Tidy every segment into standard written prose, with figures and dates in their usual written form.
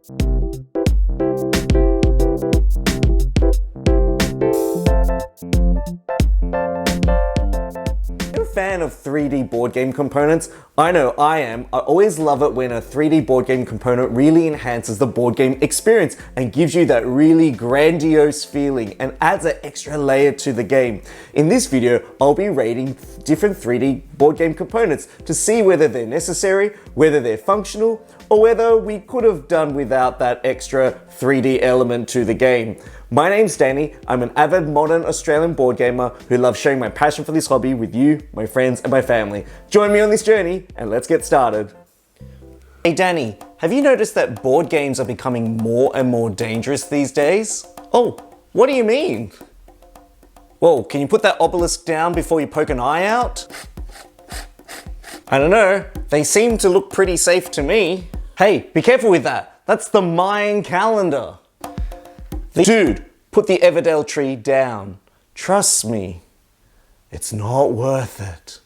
Fan of 3D board game components? I know I am. I always love it when a 3D board game component really enhances the board game experience and gives you that really grandiose feeling and adds an extra layer to the game. In this video, I'll be rating different 3D board game components to see whether they're necessary, whether they're functional, or whether we could have done without that extra 3D element to the game. My name's Danny. I'm an avid modern Australian board gamer who loves sharing my passion for this hobby with you, my friends, and my family. Join me on this journey and let's get started. Hey Danny, have you noticed that board games are becoming more and more dangerous these days? Oh, what do you mean? Whoa, can you put that obelisk down before you poke an eye out? I don't know, they seem to look pretty safe to me. Hey, be careful with that. That's the Mayan calendar. Dude, put the Everdell tree down. Trust me, it's not worth it.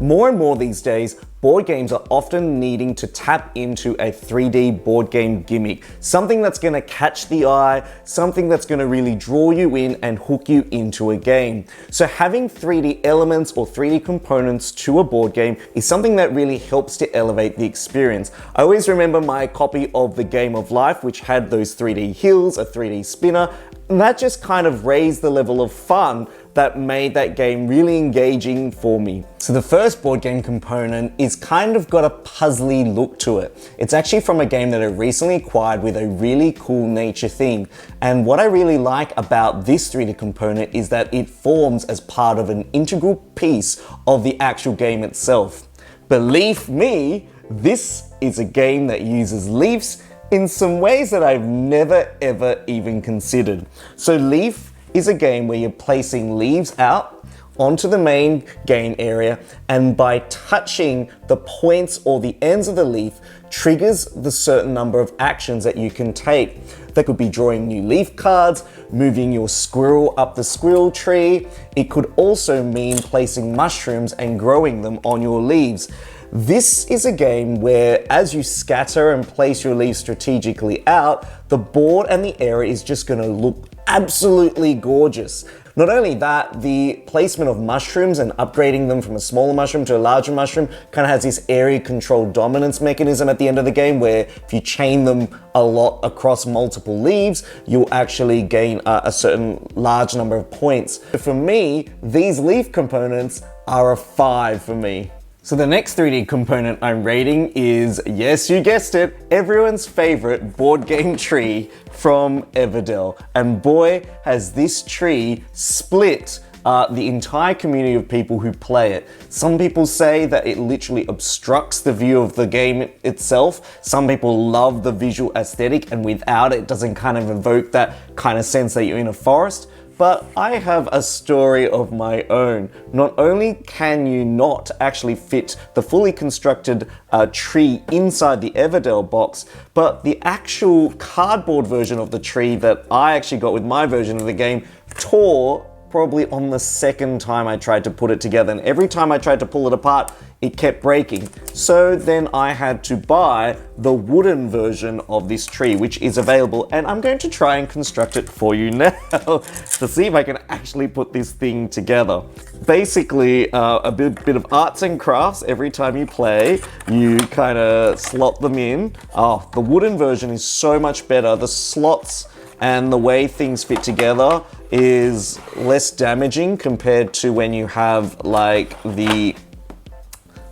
More and more these days, board games are often needing to tap into a 3D board game gimmick. Something that's going to catch the eye, something that's going to really draw you in and hook you into a game. So having 3D elements or 3D components to a board game is something that really helps to elevate the experience. I always remember my copy of the Game of Life, which had those 3D hills, a 3D spinner, and that just kind of raised the level of fun that made that game really engaging for me. So the first board game component is kind of got a puzzly look to it. It's actually from a game that I recently acquired with a really cool nature theme. And what I really like about this 3D component is that it forms as part of an integral piece of the actual game itself. Believe me, this is a game that uses leaves in some ways that I've never ever even considered. So Leaf is a game where you're placing leaves out onto the main game area, and by touching the points or the ends of the leaf triggers the certain number of actions that you can take. That could be drawing new leaf cards, moving your squirrel up the squirrel tree. It could also mean placing mushrooms and growing them on your leaves. This is a game where as you scatter and place your leaves strategically out, the board and the area is just going to look absolutely gorgeous. Not only that, the placement of mushrooms and upgrading them from a smaller mushroom to a larger mushroom kind of has this area control dominance mechanism at the end of the game where if you chain them a lot across multiple leaves, you'll actually gain a certain large number of points. For me, these leaf components are a 5 for me. So the next 3D component I'm rating is, yes, you guessed it, everyone's favorite board game tree from Everdell. And boy, has this tree split the entire community of people who play it. Some people say that it literally obstructs the view of the game itself. Some people love the visual aesthetic, and without it, it doesn't kind of evoke that kind of sense that you're in a forest. But I have a story of my own. Not only can you not actually fit the fully constructed tree inside the Everdell box, but the actual cardboard version of the tree that I actually got with my version of the game tore probably on the second time I tried to put it together. And every time I tried to pull it apart, it kept breaking. So then I had to buy the wooden version of this tree, which is available. And I'm going to try and construct it for you now to see if I can actually put this thing together. Basically, a bit of arts and crafts. Every time you play, you kind of slot them in. Oh, the wooden version is so much better. The slots and the way things fit together is less damaging compared to when you have like the...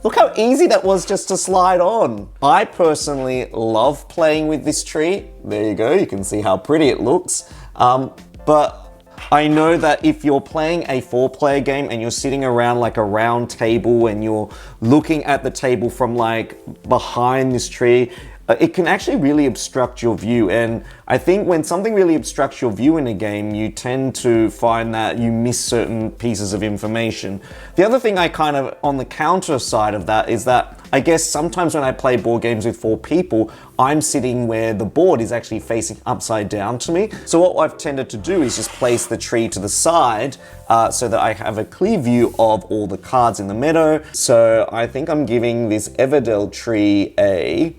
Look how easy that was just to slide on. I personally love playing with this tree. There you go, you can see how pretty it looks. But I know that if you're playing a 4-player game and you're sitting around like a round table and you're looking at the table from like behind this tree, it can actually really obstruct your view. And I think when something really obstructs your view in a game, you tend to find that you miss certain pieces of information. The other thing I kind of, on the counter side of that, is that I guess sometimes when I play board games with 4 people, I'm sitting where the board is actually facing upside down to me. So what I've tended to do is just place the tree to the side so that I have a clear view of all the cards in the meadow. So I think I'm giving this Everdell tree a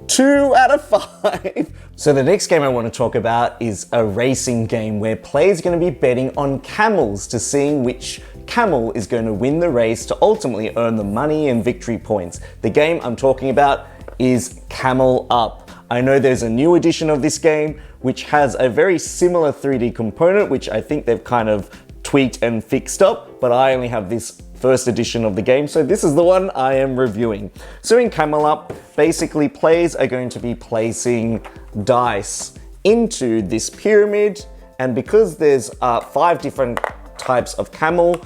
2 out of 5. So the next game I want to talk about is a racing game where players are going to be betting on camels to seeing which camel is going to win the race to ultimately earn the money and victory points. The game I'm talking about is Camel Up. I know there's a new edition of this game which has a very similar 3D component, which I think they've kind of tweaked and fixed up, but I only have this first edition of the game, so this is the one I am reviewing. So in Camel Up, basically players are going to be placing dice into this pyramid, and because there's 5 different types of camel,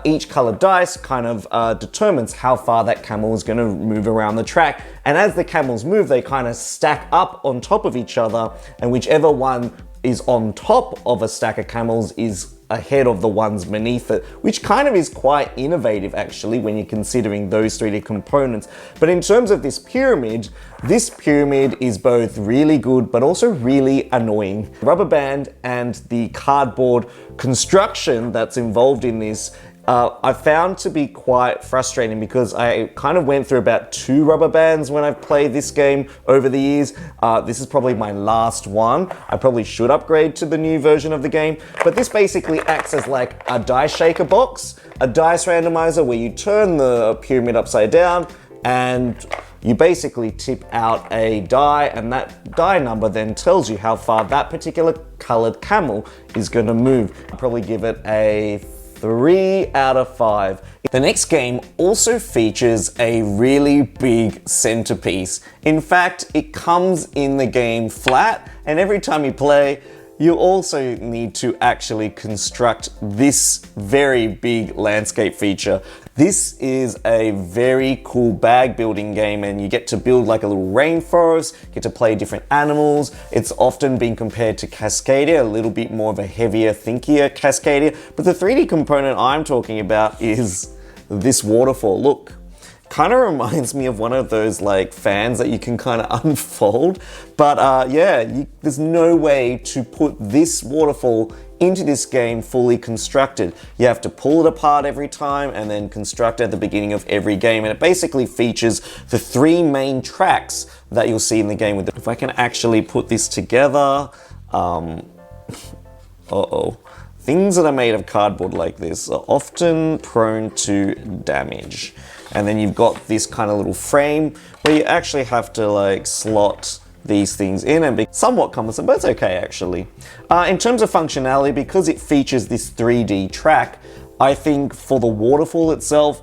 each colored dice kind of determines how far that camel is going to move around the track. And as the camels move, they kind of stack up on top of each other, and whichever one is on top of a stack of camels is ahead of the ones beneath it, which kind of is quite innovative actually when you're considering those 3D components. But in terms of this pyramid is both really good but also really annoying. The rubber band and the cardboard construction that's involved in this I found to be quite frustrating because I kind of went through about 2 rubber bands when I've played this game over the years. This is probably my last one. I probably should upgrade to the new version of the game, but this basically acts as like a dice shaker box, a dice randomizer where you turn the pyramid upside down and you basically tip out a die, and that die number then tells you how far that particular colored camel is going to move. I'll probably give it a 3 out of 5. The next game also features a really big centerpiece. In fact, it comes in the game flat, and every time you play, you also need to actually construct this very big landscape feature. This is a very cool bag building game, and you get to build like a little rainforest, get to play different animals. It's often been compared to Cascadia, a little bit more of a heavier, thinkier Cascadia. But the 3D component I'm talking about is this waterfall. Look, kind of reminds me of one of those like fans that you can kind of unfold. But yeah, there's no way to put this waterfall into this game fully constructed. You have to pull it apart every time and then construct at the beginning of every game. And it basically features the 3 main tracks that you'll see in the game. If I can actually put this together, things that are made of cardboard like this are often prone to damage. And then you've got this kind of little frame where you actually have to like slot these things in and be somewhat cumbersome, but it's okay actually. In terms of functionality, because it features this 3D track, I think for the waterfall itself,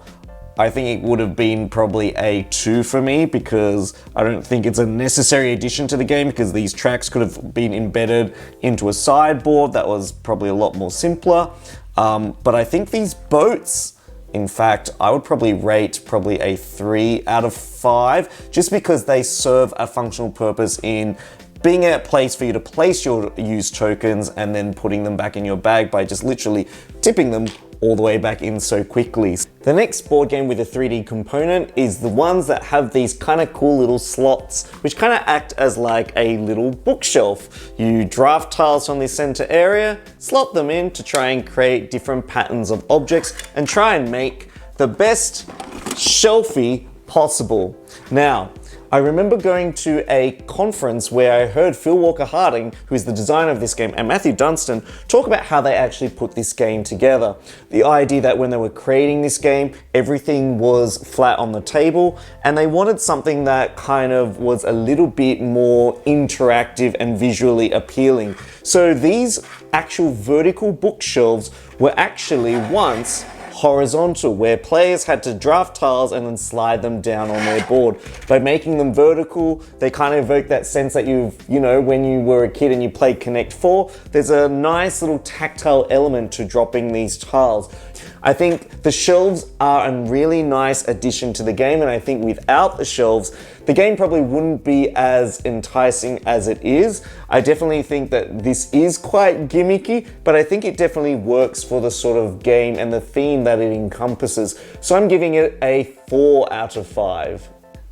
I think it would have been probably a 2 for me, because I don't think it's a necessary addition to the game, because these tracks could have been embedded into a sideboard that was probably a lot more simpler. But I think these boats, in fact, I would probably rate a 3 out of 5, just because they serve a functional purpose in being a place for you to place your used tokens and then putting them back in your bag by just literally tipping them all the way back in so quickly. The next board game with a 3D component is the ones that have these kind of cool little slots, which kind of act as like a little bookshelf. You draft tiles from this center area, slot them in to try and create different patterns of objects and try and make the best shelfie possible. Now, I remember going to a conference where I heard Phil Walker Harding, who is the designer of this game, and Matthew Dunstan talk about how they actually put this game together. The idea that when they were creating this game, everything was flat on the table, and they wanted something that kind of was a little bit more interactive and visually appealing. So these actual vertical bookshelves were actually once horizontal, where players had to draft tiles and then slide them down on their board. By making them vertical, they kind of evoke that sense that when you were a kid and you played Connect 4, there's a nice little tactile element to dropping these tiles. I think the shelves are a really nice addition to the game, and I think without the shelves, the game probably wouldn't be as enticing as it is. I definitely think that this is quite gimmicky, but I think it definitely works for the sort of game and the theme that it encompasses. So I'm giving it a 4 out of 5.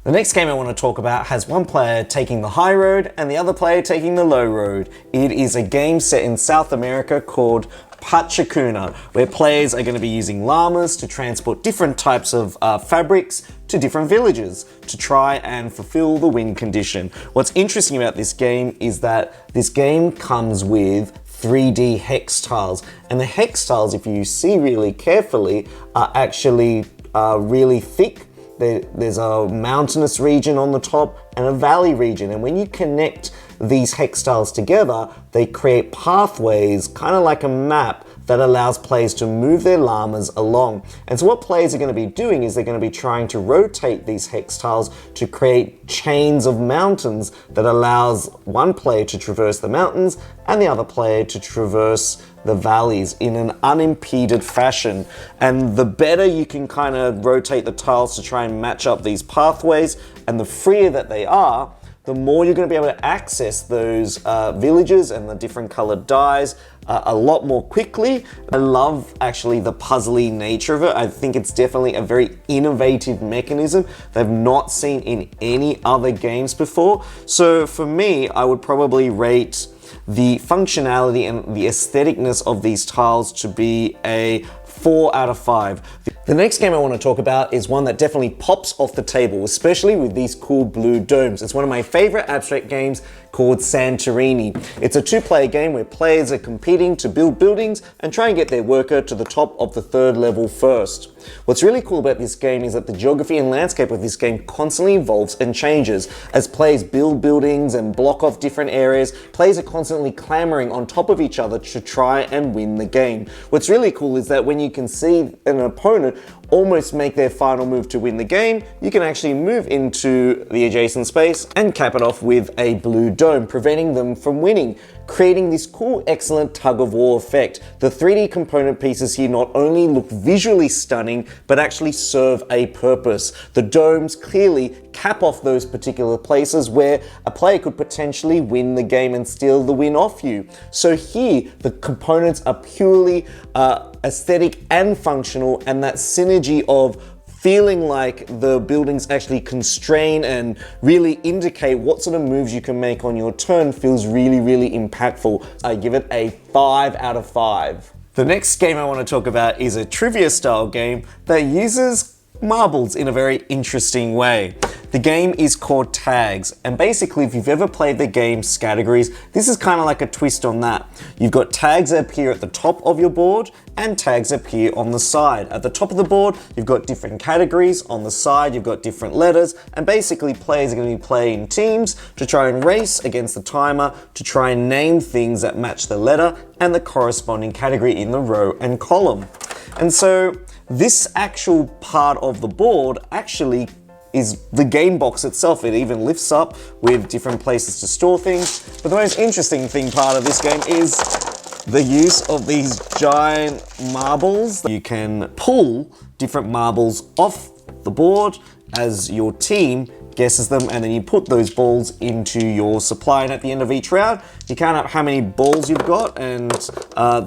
The next game I want to talk about has one player taking the high road and the other player taking the low road. It is a game set in South America called Pachacuna, where players are going to be using llamas to transport different types of fabrics to different villages to try and fulfill the win condition. What's interesting about this game is that this game comes with 3D hex tiles, and the hex tiles, if you see really carefully, are actually really thick. There's a mountainous region on the top and a valley region, and when you connect these hex tiles together, they create pathways, kind of like a map, that allows players to move their llamas along. And so what players are going to be doing is they're going to be trying to rotate these hex tiles to create chains of mountains that allows one player to traverse the mountains and the other player to traverse the valleys in an unimpeded fashion. And the better you can kind of rotate the tiles to try and match up these pathways, and the freer that they are, the more you're going to be able to access those villages and the different colored dyes a lot more quickly. I love actually the puzzly nature of it. I think it's definitely a very innovative mechanism that I've not seen in any other games before. So for me, I would probably rate the functionality and the aestheticness of these tiles to be a 4 out of 5. The next game I want to talk about is one that definitely pops off the table, especially with these cool blue domes. It's one of my favorite abstract games called Santorini. It's a 2-player game where players are competing to build buildings and try and get their worker to the top of the 3rd level first. What's really cool about this game is that the geography and landscape of this game constantly evolves and changes. As players build buildings and block off different areas, players are constantly clamoring on top of each other to try and win the game. What's really cool is that when you can see an opponent almost make their final move to win the game, you can actually move into the adjacent space and cap it off with a blue dome, preventing them from winning, creating this cool, excellent tug-of-war effect. The 3D component pieces here not only look visually stunning, but actually serve a purpose. The domes clearly cap off those particular places where a player could potentially win the game and steal the win off you. So here, the components are purely aesthetic and functional, and that synergy of feeling like the buildings actually constrain and really indicate what sort of moves you can make on your turn feels really, really impactful. I give it a 5 out of 5. The next game I want to talk about is a trivia style game that uses marbles in a very interesting way. The game is called Tags, and basically if you've ever played the game Categories, this is kind of like a twist on that. You've got tags that appear at the top of your board and tags appear on the side. At the top of the board, you've got different categories. On the side, you've got different letters, and basically players are going to be playing teams to try and race against the timer to try and name things that match the letter and the corresponding category in the row and column. And so this actual part of the board actually is the game box itself. It even lifts up with different places to store things. But the most interesting part of this game is the use of these giant marbles. You can pull different marbles off the board as your team guesses them, and then you put those balls into your supply, and at the end of each round you count up how many balls you've got and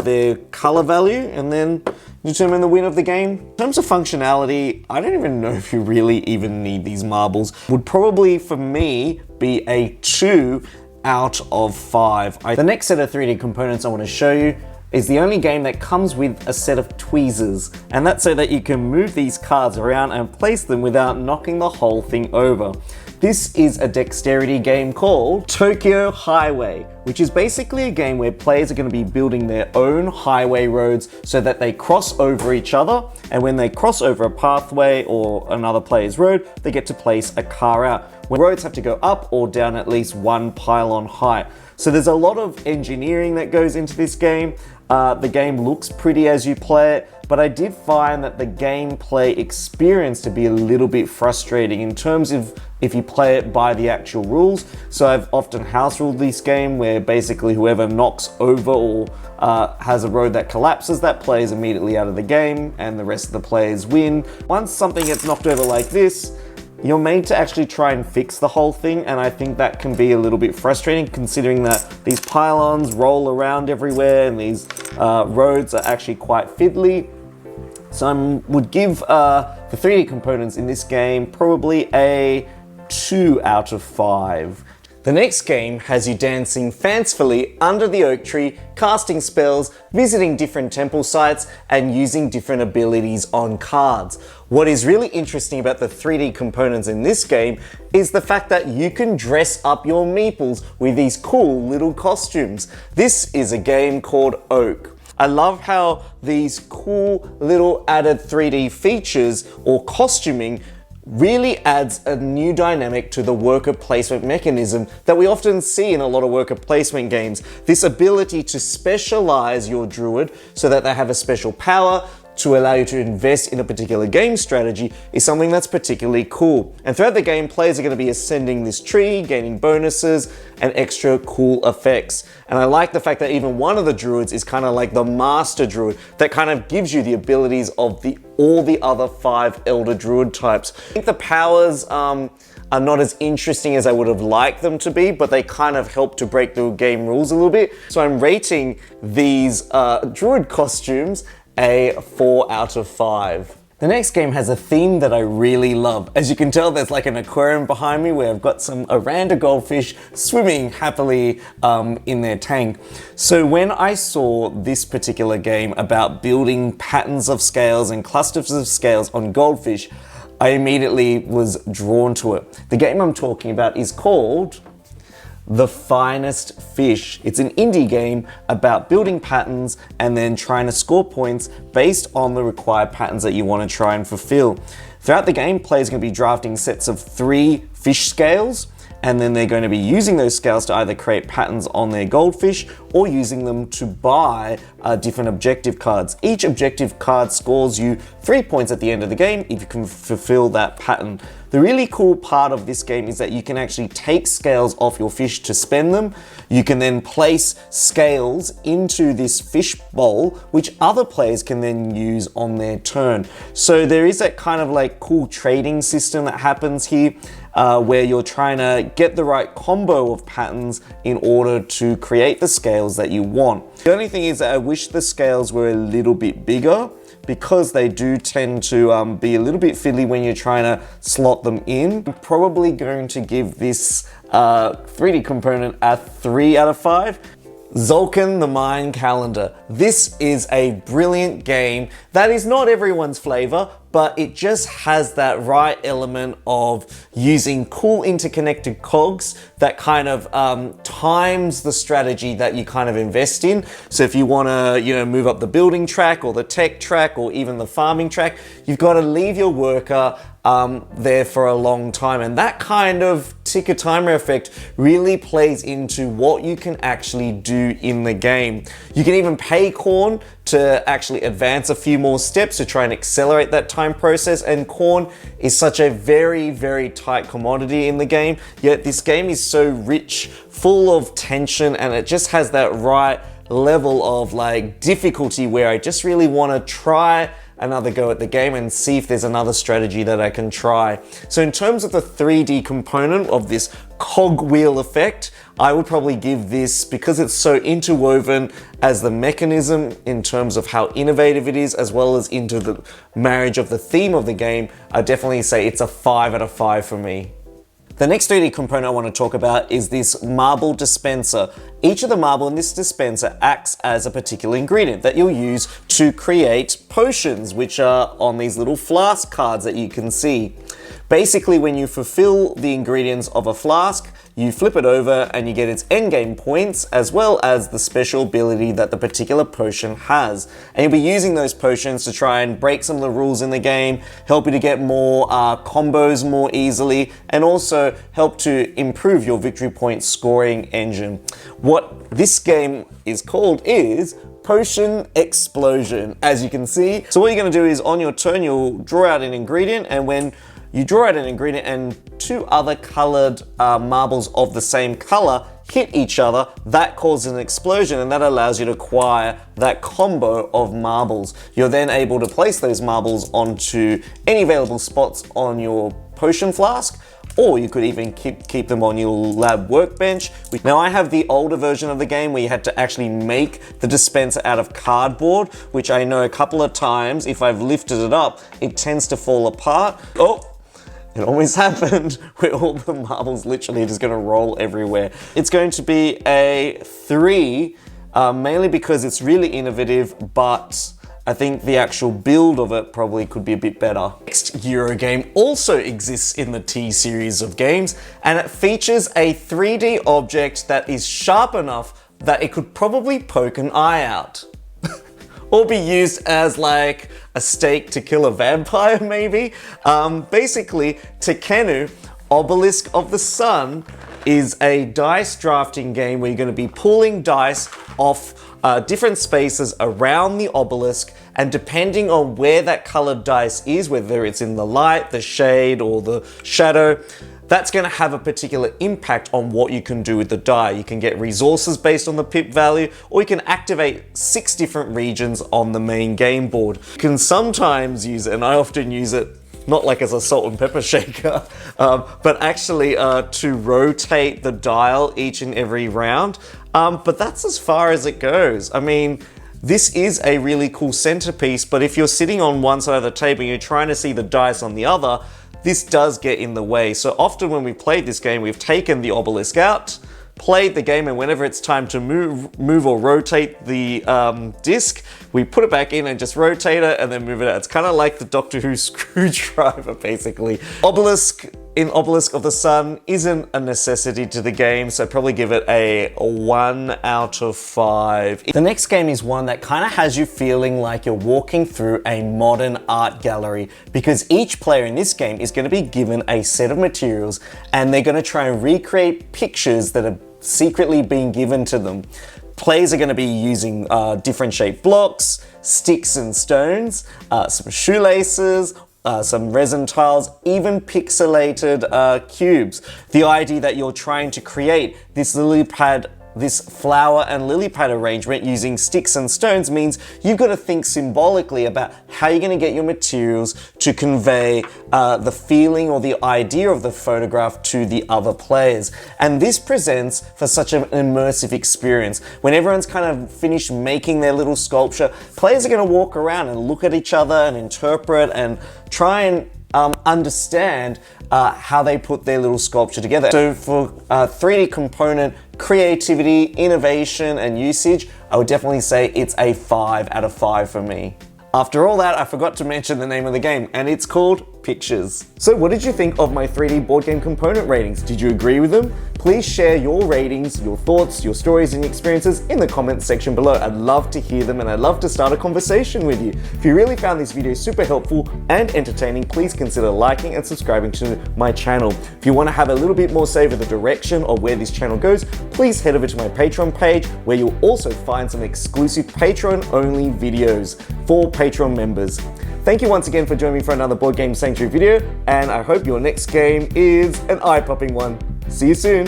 their color value, and then determine the win of the game. In terms of functionality, I don't even know if you really even need these marbles. Would probably, for me, be a 2 out of 5. The next set of 3D components I want to show you is the only game that comes with a set of tweezers, and that's so that you can move these cards around and place them without knocking the whole thing over. This is a dexterity game called Tokyo Highway, which is basically a game where players are going to be building their own highway roads so that they cross over each other, and when they cross over a pathway or another player's road, they get to place a car out. When roads have to go up or down at least one pylon height. So there's a lot of engineering that goes into this game. The game looks pretty as you play it, but I did find that the gameplay experience to be a little bit frustrating in terms of if you play it by the actual rules. So I've often house ruled this game where basically whoever knocks over or has a road that collapses, that player is immediately out of the game and the rest of the players win. Once something gets knocked over like this, you're made to actually try and fix the whole thing, and I think that can be a little bit frustrating considering that these pylons roll around everywhere and these roads are actually quite fiddly. So I would give the 3D components in this game probably a 2 out of 5. The next game has you dancing fancifully under the oak tree, casting spells, visiting different temple sites, and using different abilities on cards. What is really interesting about the 3D components in this game is the fact that you can dress up your meeples with these cool little costumes. This is a game called Oak. I love how these cool little added 3D features or costuming really adds a new dynamic to the worker placement mechanism that we often see in a lot of worker placement games. This ability to specialize your druid so that they have a special power to allow you to invest in a particular game strategy is something that's particularly cool. And throughout the game, players are going to be ascending this tree, gaining bonuses and extra cool effects. And I like the fact that even one of the druids is kind of like the master druid that kind of gives you the abilities of all the other 5 elder druid types. I think the powers are not as interesting as I would have liked them to be, but they kind of help to break the game rules a little bit. So I'm rating these druid costumes a 4 out of 5. The next game has a theme that I really love. As you can tell, there's like an aquarium behind me where I've got some Oranda goldfish swimming happily in their tank. So when I saw this particular game about building patterns of scales and clusters of scales on goldfish, I immediately was drawn to it. The game I'm talking about is called The Finest Fish. It's an indie game about building patterns and then trying to score points based on the required patterns that you want to try and fulfill. Throughout the game, players are going to be drafting sets of 3 fish scales, and then they're going to be using those scales to either create patterns on their goldfish or using them to buy different objective cards. Each objective card scores you 3 points at the end of the game if you can fulfill that pattern. The really cool part of this game is that you can actually take scales off your fish to spend them. You can then place scales into this fish bowl, which other players can then use on their turn. So there is that kind of like cool trading system that happens here, where you're trying to get the right combo of patterns in order to create the scales that you want. The only thing is that I wish the scales were a little bit bigger, because they do tend to be a little bit fiddly when you're trying to slot them in. I'm probably going to give this 3D component a 3 out of 5. Zolkin the Mind Calendar. This is a brilliant game that is not everyone's flavor, but it just has that right element of using cool interconnected cogs that kind of times the strategy that you kind of invest in. So if you want to, move up the building track or the tech track or even the farming track, you've got to leave your worker there for a long time. And that kind of ticker timer effect really plays into what you can actually do in the game. You can even pay corn to actually advance a few more steps to try and accelerate that time process, and corn is such a very, very tight commodity in the game, yet this game is so rich, full of tension, and it just has that right level of like difficulty where I just really want to try another go at the game and see if there's another strategy that I can try. So in terms of the 3D component of this cogwheel effect, I would probably give this, because it's so interwoven as the mechanism in terms of how innovative it is, as well as into the marriage of the theme of the game, I'd definitely say it's a 5 out of 5 for me. The next 3D component I want to talk about is this marble dispenser. Each of the marble in this dispenser acts as a particular ingredient that you'll use to create potions, which are on these little flask cards that you can see. Basically, when you fulfill the ingredients of a flask, you flip it over and you get its endgame points, as well as the special ability that the particular potion has. And you'll be using those potions to try and break some of the rules in the game, help you to get more combos more easily, and also help to improve your victory point scoring engine. What this game is called is Potion Explosion, as you can see. So what you're going to do is on your turn, you'll draw out an ingredient, and when you draw out an ingredient and 2 other colored marbles of the same color hit each other, that causes an explosion, and that allows you to acquire that combo of marbles. You're then able to place those marbles onto any available spots on your potion flask, or you could even keep them on your lab workbench. Now I have the older version of the game where you had to actually make the dispenser out of cardboard, which I know a couple of times, if I've lifted it up, it tends to fall apart. Oh, it always happened where all the marbles literally just gonna roll everywhere. It's going to be a 3, mainly because it's really innovative, but I think the actual build of it probably could be a bit better. Next Euro game also exists in the T series of games, and it features a 3D object that is sharp enough that it could probably poke an eye out. Or be used as like a stake to kill a vampire, maybe. Basically, Tekenu, Obelisk of the Sun, is a dice drafting game where you're going to be pulling dice off different spaces around the obelisk, and depending on where that colored dice is, whether it's in the light, the shade, or the shadow, that's going to have a particular impact on what you can do with the die. You can get resources based on the pip value, or you can activate 6 different regions on the main game board. You can sometimes use it, and I often use it not like as a salt and pepper shaker, but actually to rotate the dial each and every round. But that's as far as it goes. I mean, this is a really cool centerpiece, but if you're sitting on one side of the table and you're trying to see the dice on the other, this does get in the way. So often when we played this game, we've taken the obelisk out, played the game, and whenever it's time to move or rotate the disc, we put it back in and just rotate it and then move it out. It's kind of like the Doctor Who screwdriver, basically. Obelisk in Obelisk of the Sun isn't a necessity to the game, so I'd probably give it a 1 out of 5. The next game is one that kind of has you feeling like you're walking through a modern art gallery, because each player in this game is going to be given a set of materials and they're going to try and recreate pictures that are secretly being given to them. Players are going to be using different shaped blocks, sticks and stones, some shoelaces, some resin tiles, even pixelated cubes. The idea that you're trying to create this lily pad, this flower and lily pad arrangement using sticks and stones means you've got to think symbolically about how you're going to get your materials to convey the feeling or the idea of the photograph to the other players. And this presents for such an immersive experience. When everyone's kind of finished making their little sculpture, players are going to walk around and look at each other and interpret and try and understand how they put their little sculpture together. So for 3D component creativity, innovation, and usage, I would definitely say it's a 5 out of 5 for me. After all that, I forgot to mention the name of the game, and it's called Pictures. So what did you think of my 3D board game component ratings? Did you agree with them? Please share your ratings, your thoughts, your stories and experiences in the comments section below. I'd love to hear them and I'd love to start a conversation with you. If you really found this video super helpful and entertaining, please consider liking and subscribing to my channel. If you want to have a little bit more say over the direction of where this channel goes, please head over to my Patreon page, where you'll also find some exclusive Patreon-only videos for Patreon members. Thank you once again for joining me for another Board Game Sanctuary video, and I hope your next game is an eye-popping one. See you soon.